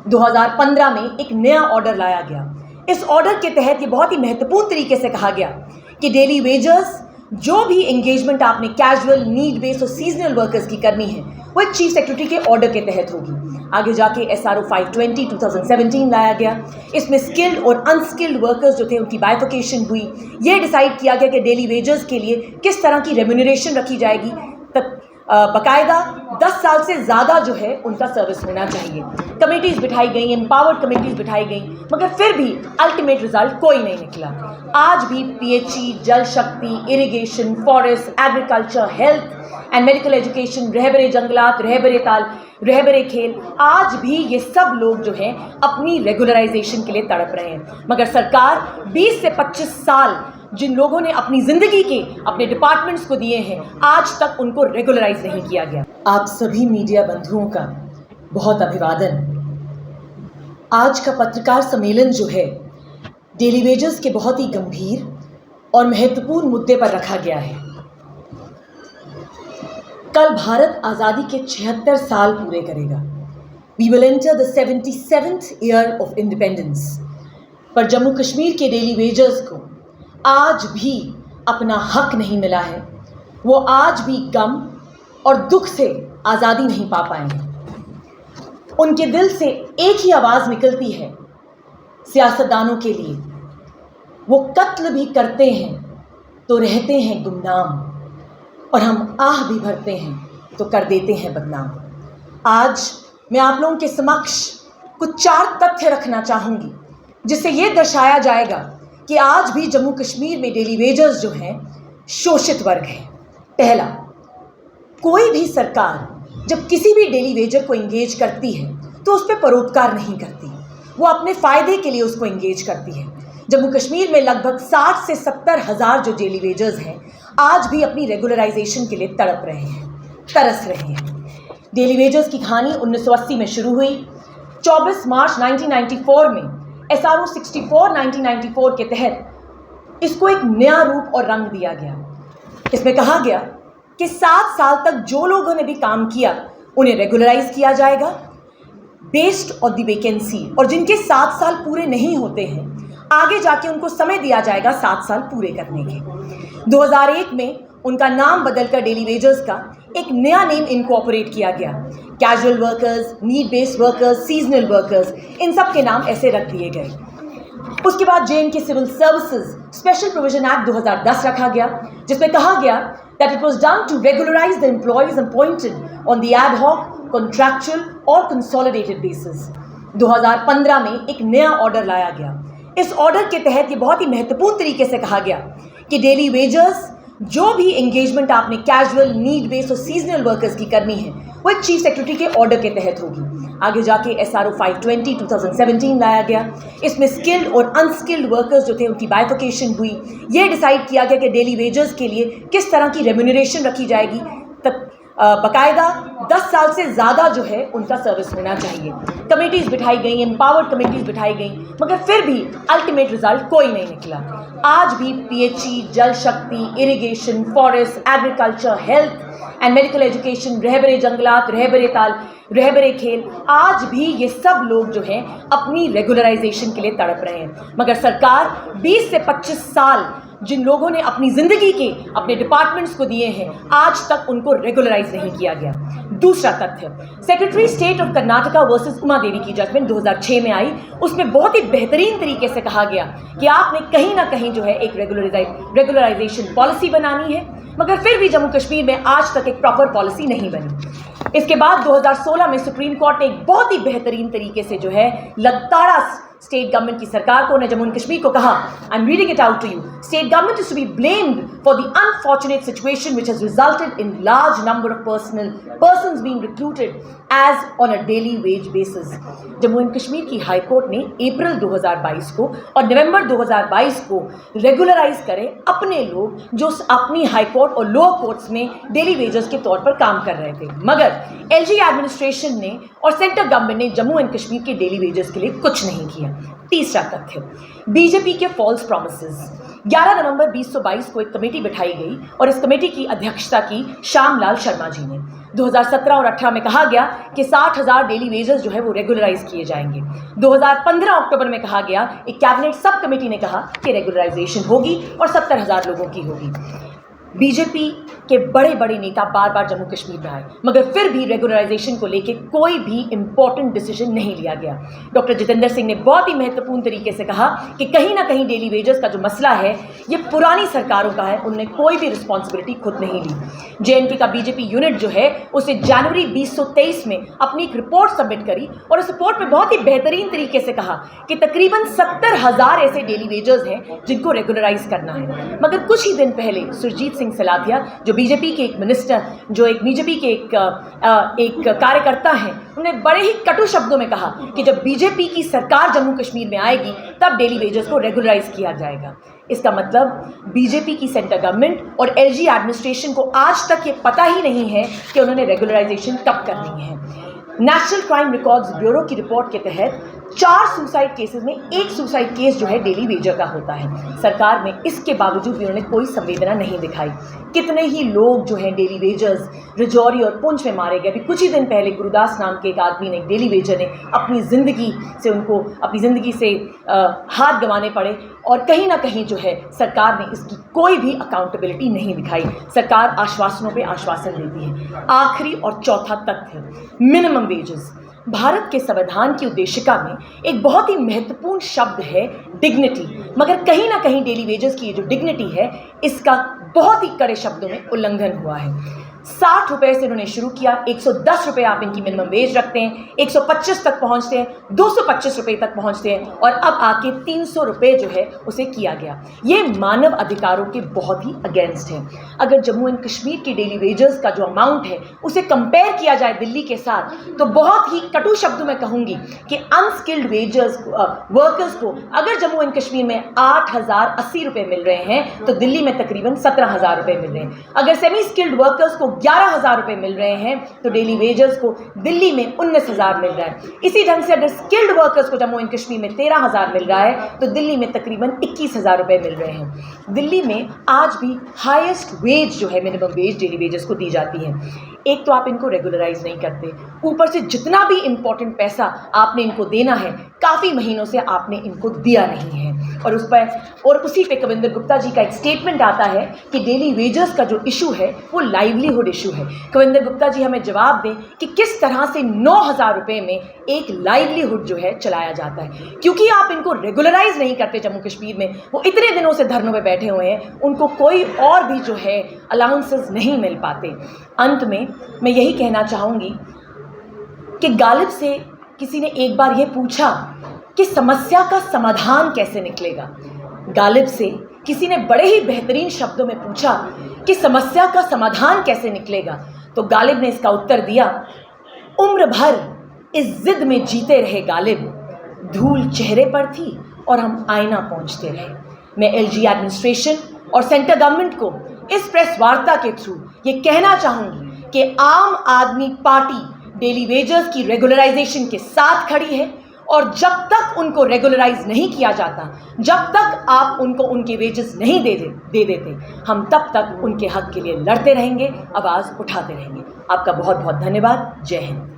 2015 में एक नया ऑर्डर लाया गया। इस ऑर्डर के तहत ये बहुत ही महत्वपूर्ण तरीके से कहा गया कि डेली वेजर्स जो भी एंगेजमेंट आपने कैजुअल, नीड बेस्ड और सीजनल वर्कर्स की करनी है वो एक चीफ सेक्रेटरी के ऑर्डर के तहत होगी। आगे जाके SRO 520 2017 लाया गया। इसमें स्किल्ड और अनस्किल्ड वर्कर्स जो थे उनकी बाइफिकेशन हुई। ये डिसाइड किया गया कि डेली वेजर्स के लिए किस तरह की रेम्यूनरेशन रखी जाएगी। तब बाकायदा 10 साल से ज़्यादा जो है उनका सर्विस होना चाहिए। कमेटीज़ बिठाई गई, एम्पावर्ड कमेटीज़ बिठाई गई, मगर फिर भी अल्टीमेट रिजल्ट कोई नहीं निकला। आज भी PHE, Jal Shakti, irrigation, forest, agriculture, health and medical education, रहबरे जंगलात, रहबरे ताल, रहबरे खेल, आज भी ये सब लोग जो हैं अपनी रेगुलराइजेशन के लिए तड़प रहे हैं। मगर सरकार 20 से 25 साल जिन लोगों ने अपनी ज़िंदगी के अपने डिपार्टमेंट्स को दिए हैं, आज तक उनको रेगुलराइज नहीं किया गया। आप सभी मीडिया बंधुओं का बहुत अभिवादन। आज का पत्रकार सम्मेलन जो है डेली वेजर्स के बहुत ही गंभीर और महत्वपूर्ण मुद्दे पर रखा गया है। कल भारत आज़ादी के 76 साल पूरे करेगा। We will enter the 77th year of independence. पर जम्मू कश्मीर के डेली वेजर्स को आज भी अपना हक नहीं मिला है। वो आज भी गम और दुख से आज़ादी नहीं पा पाए हैं। उनके दिल से एक ही आवाज़ निकलती है सियासतदानों के लिए। वो कत्ल भी करते हैं तो रहते हैं गुमनाम, और हम आह भी भरते हैं तो कर देते हैं बदनाम। आज मैं आप लोगों के समक्ष कुछ 4 तथ्य रखना चाहूँगी जिससे ये दर्शाया जाएगा कि आज भी जम्मू कश्मीर में डेली वेजर्स जो हैं शोषित वर्ग हैं। पहला, कोई भी सरकार जब किसी भी डेली वेजर को एंगेज करती है तो उस पर परोपकार नहीं करती, वो अपने फ़ायदे के लिए उसको एंगेज करती है। जम्मू कश्मीर में लगभग 60 से 70 हज़ार जो डेली वेजर्स हैं आज भी अपनी रेगुलराइजेशन के लिए तड़प रहे हैं, तरस रहे हैं। डेली वेजर्स की कहानी 1980 में शुरू हुई। 24 मार्च 1994 में SRO 64 1994 के तहत इसको एक नया रूप और रंग दिया गया। इसमें कहा गया कि 7 साल तक जो लोगों ने भी काम किया उन्हें रेगुलराइज किया जाएगा बेस्ड ऑन द वैकेंसी, और जिनके 7 साल पूरे नहीं होते हैं आगे जाके उनको समय दिया जाएगा 7 साल पूरे करने के। 2001 में उनका नाम बदलकर डेली वेजर्स का एक नया नेम इनकॉर्पोरेट किया गया। Casual workers, need based workers, seasonal workers, इन सब के नाम ऐसे रख दिए गए। उसके बाद JNK civil services special provision act 2010 रखा गया, जिसमें कहा गया that it was done to regularize the employees appointed on the ad hoc, contractual और consolidated basis। 2015 में एक नया ऑर्डर लाया गया। इस ऑर्डर के तहत ये बहुत ही महत्वपूर्ण तरीके से कहा गया कि डेली वेजर्स जो भी एंगेजमेंट आपने कैजुअल, नीड बेस्ड और सीजनल वर्कर्स की करनी है वो एक चीफ सेक्रेटरी के ऑर्डर के तहत होगी। आगे जाके SRO 520 2017 लाया गया। इसमें स्किल्ड और अनस्किल्ड वर्कर्स जो थे उनकी बाइफिकेशन हुई। ये डिसाइड किया गया कि डेली वेजर्स के लिए किस तरह की रेम्यूनरेशन रखी जाएगी। तब बाकायदा 10 साल से ज़्यादा जो है उनका सर्विस होना चाहिए। कमेटीज़ बिठाई गई, एम्पावर्ड कमेटीज़ बिठाई गई, मगर फिर भी अल्टीमेट रिजल्ट कोई नहीं निकला। आज भी PHE, Jal Shakti, irrigation, forest, agriculture, health and medical education, रहबरे जंगलात, रहबरे ताल, रहबरे खेल, आज भी ये सब लोग जो हैं अपनी रेगुलराइजेशन के लिए तड़प रहे हैं। मगर सरकार 20 से 25 साल जिन लोगों ने अपनी ज़िंदगी के अपने डिपार्टमेंट्स को दिए हैं आज तक उनको रेगुलराइज नहीं किया गया। दूसरा तथ्य, secretary state of Karnataka versus Uma Devi की जजमेंट 2006 में आई। उसमें बहुत ही बेहतरीन तरीके से कहा गया कि आपने कहीं ना कहीं जो है एक रेगुलराइजेशन पॉलिसी बनानी है, मगर फिर भी जम्मू कश्मीर में आज तक एक प्रॉपर पॉलिसी नहीं बनी। इसके बाद 2016 में सुप्रीम कोर्ट ने एक बहुत ही बेहतरीन तरीके से जो है लगताड़ा स्टेट गवर्नमेंट की सरकार को, जम्मू एंड कश्मीर को कहा, I am reading it out to you, state government is to be blamed for the unfortunate situation which has resulted in large number of persons being recruited as on a daily wage basis. Jammu and Kashmir की high court ने अप्रैल 2022 को और नवंबर 2022 को regularise करे अपने लोग जो अपनी हाई कोर्ट और लोअर कोर्ट्स में डेली वेजर्स के तौर पर काम कर रहे थे। मगर LG एडमिनिस्ट्रेशन ने और सेंट्रल गवर्नमेंट ने जम्मू एंड कश्मीर के डेली वेजर्स के लिए कुछ नहीं किया। तीसरा तथ्य, बीजेपी के फॉल्स प्रॉमिसेस। 11 नवंबर 2022 को एक कमेटी बिठाई गई और इस कमेटी की अध्यक्षता की श्याम लाल शर्मा जी ने। 2017 और 18 में कहा गया कि 60,000 डेली वेजेस जो है वो रेगुलराइज किए जाएंगे। 2015 अक्टूबर में कहा गया, एक कैबिनेट सब कमेटी ने कहा कि रेगुलराइजेशन होगी और 70,000 लोगों की होगी। बीजेपी के बड़े बड़े नेता बार बार जम्मू कश्मीर में आए, मगर फिर भी रेगुलराइजेशन को लेकर कोई भी इंपॉर्टेंट डिसीजन नहीं लिया गया। डॉक्टर जितेंद्र सिंह ने बहुत ही महत्वपूर्ण तरीके से कहा कि कहीं ना कहीं डेली वेजेस का जो मसला है ये पुरानी सरकारों का है, उन्होंने कोई भी रिस्पॉन्सिबिलिटी खुद नहीं ली। जेएनके का बीजेपी यूनिट जो है उसे जनवरी 2023 में अपनी एक रिपोर्ट सबमिट करी और उस रिपोर्ट में बहुत ही बेहतरीन तरीके से कहा कि तकरीबन 70,000 ऐसे डेली वेजेस हैं जिनको रेगुलराइज करना है। मगर कुछ ही दिन पहले सुरजीत सिंह सलाथिया, जो बीजेपी के एक मिनिस्टर, जो एक बीजेपी के एक कार्यकर्ता हैं, उन्होंने बड़े ही कटु शब्दों में कहा कि जब बीजेपी की सरकार जम्मू कश्मीर में आएगी तब डेली वेजेस को रेगुलराइज किया जाएगा। इसका मतलब बीजेपी की सेंटर गवर्नमेंट और एलजी एडमिनिस्ट्रेशन को आज तक ये पता ही नहीं है कि उन्होंने रेगुलराइजेशन कब करनी है। नेशनल क्राइम रिकॉर्ड्स ब्यूरो की रिपोर्ट के तहत 4 सुसाइड केसेस में 1 सुसाइड केस जो है डेली वेजर का होता है। सरकार में इसके बावजूद भी उन्होंने कोई संवेदना नहीं दिखाई। कितने ही लोग जो हैं डेली वेजर्स रजौरी और पुंछ में मारे गए। अभी कुछ ही दिन पहले गुरुदास नाम के एक आदमी ने, डेली वेजर ने, अपनी ज़िंदगी से हाथ गंवाने पड़े और कहीं ना कहीं जो है सरकार ने इसकी कोई भी अकाउंटेबिलिटी नहीं दिखाई। सरकार आश्वासनों पे आश्वासन देती है। आखिरी और चौथा तथ्य, मिनिमम वेजेस। भारत के संविधान की उद्देशिका में एक बहुत ही महत्वपूर्ण शब्द है डिग्निटी, मगर कहीं ना कहीं डेली वेजेस की ये जो डिग्निटी है इसका बहुत ही कड़े शब्दों में उल्लंघन हुआ है। 60 रुपए से उन्होंने शुरू किया, 110 रुपए आप इनकी मिनिमम वेज रखते हैं, 125 तक पहुंचते हैं, 225 रुपए तक पहुंचते हैं और अब आके 300 रुपए जो है उसे किया गया। ये मानव अधिकारों के बहुत ही अगेंस्ट है। अगर जम्मू एंड कश्मीर की डेली वेजेस का जो अमाउंट है उसे कंपेयर किया जाए दिल्ली के साथ, तो बहुत ही कटु शब्दों में कहूंगी कि अनस्किल्ड वर्कर्स को अगर जम्मू एंड कश्मीर में 8,080 रुपए मिल रहे हैं तो दिल्ली में तकरीबन 17,000 रुपए मिल रहे हैं। अगर सेमी स्किल्ड वर्कर्स को 11,000 रुपए मिल रहे हैं तो डेली वेजर्स को दिल्ली में 19,000 मिल रहा है। इसी ढंग से अगर स्किल्ड वर्कर्स को जम्मू एंड कश्मीर में 13,000 मिल रहा है तो दिल्ली में तकरीबन 21,000 रुपए मिल रहे हैं। दिल्ली में आज भी हाईएस्ट वेज जो है मिनिमम वेज डेली वेजर्स को दी जाती है। एक तो आप इनको रेगुलराइज नहीं करते, ऊपर से जितना भी इंपॉर्टेंट पैसा आपने इनको देना है काफ़ी महीनों से आपने इनको दिया नहीं है। और उसी पे कविंदर गुप्ता जी का एक स्टेटमेंट आता है कि डेली वेजर्स का जो इशू है वो लाइवलीहुड इशू है। कविंदर गुप्ता जी हमें जवाब दें कि किस तरह से 9,000 रुपए में एक लाइवलीहुड जो है चलाया जाता है, क्योंकि आप इनको रेगुलराइज नहीं करते। जम्मू कश्मीर में वो इतने दिनों से धरनों पे बैठे हुए हैं, उनको कोई और भी जो है अलाउंसेस नहीं मिल पाते। अंत में मैं यही कहना चाहूँगी कि गालिब से किसी ने एक बार ये पूछा कि समस्या का समाधान कैसे निकलेगा। गालिब से किसी ने बड़े ही बेहतरीन शब्दों में पूछा कि समस्या का समाधान कैसे निकलेगा, तो गालिब ने इसका उत्तर दिया, उम्र भर इस जिद में जीते रहे गालिब, धूल चेहरे पर थी और हम आईना पहुंचते रहे। मैं एलजी एडमिनिस्ट्रेशन और सेंटर गवर्नमेंट को इस प्रेस वार्ता के थ्रू ये कहना चाहूँगी कि आम आदमी पार्टी डेली वेजर्स की रेगुलराइजेशन के साथ खड़ी है और जब तक उनको रेगुलराइज नहीं किया जाता, जब तक आप उनको उनके वेजेस नहीं दे देते, हम तब तक उनके हक के लिए लड़ते रहेंगे, आवाज़ उठाते रहेंगे। आपका बहुत बहुत धन्यवाद। जय हिंद।